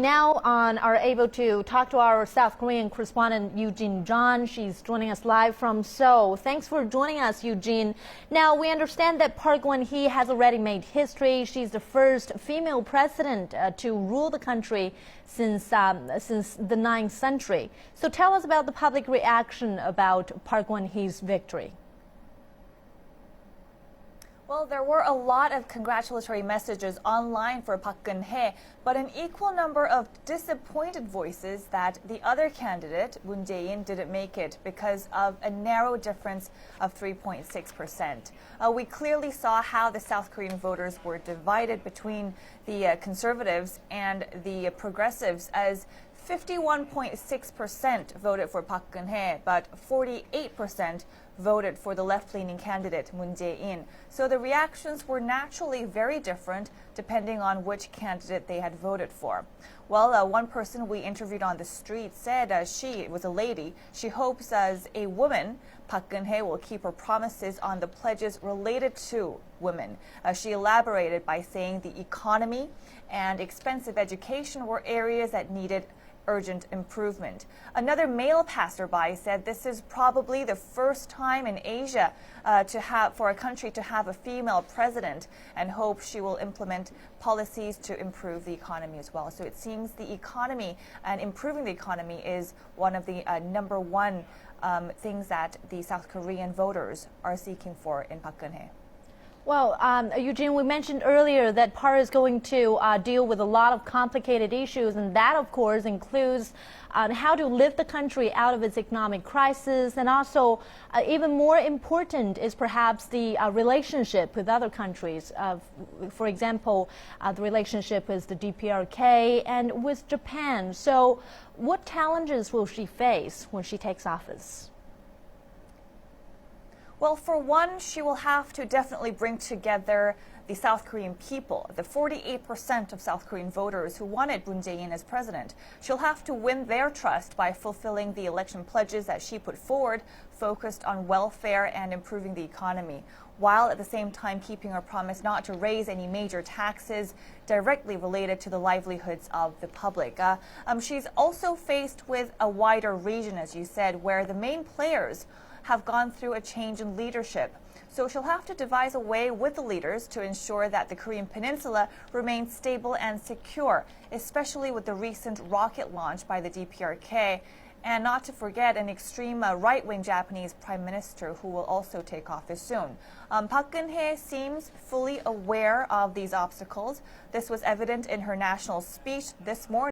now are able to talk to our South Korean correspondent Eugene John. She's joining us live from Seoul. Thanks for joining us, Eugene. Now, we understand that Park Geun-hye has already made history. She's the first female president to rule the country since the 9th century. So tell us about the public reaction about Park Geun-hye's victory. Well, there were a lot of congratulatory messages online for Park Geun-hye, but an equal number of disappointed voices that the other candidate, Moon Jae-in, didn't make it because of a narrow difference of 3.6%. We clearly saw how the South Korean voters were divided between the conservatives and the progressives, as 51.6% voted for Park Geun-hye, but 48% voted for the left-leaning candidate, Moon Jae-in. So the reactions were naturally very different depending on which candidate they had voted for. Well, one person we interviewed on the street said it was a lady. She hopes as a woman, Park Geun-hye will keep her promises on the pledges related to women. She elaborated by saying the economy and expensive education were areas that needed urgent improvement. Another male passerby said this is probably the first time in Asia for a country to have a female president, and hope she will implement policies to improve the economy as well. So it seems the economy and improving the economy is one of the number one things that the South Korean voters are seeking for in Park Geun-hye. Well, Eugene, we mentioned earlier that Park is going to deal with a lot of complicated issues, and that, of course, includes how to lift the country out of its economic crisis, and also even more important is perhaps the relationship with other countries. For example, the relationship with the DPRK and with Japan. So what challenges will she face when she takes office? Well, for one, she will have to definitely bring together the South Korean people, the 48% of South Korean voters who wanted Moon Jae-in as president. She'll have to win their trust by fulfilling the election pledges that she put forward, focused on welfare and improving the economy, while at the same time keeping her promise not to raise any major taxes directly related to the livelihoods of the public. She's also faced with a wider region, as you said, where the main players have gone through a change in leadership. So she'll have to devise a way with the leaders to ensure that the Korean peninsula remains stable and secure, especially with the recent rocket launch by the DPRK, and not to forget an extreme right-wing Japanese prime minister who will also take office soon. Park Geun-hye seems fully aware of these obstacles. This was evident in her national speech this morning.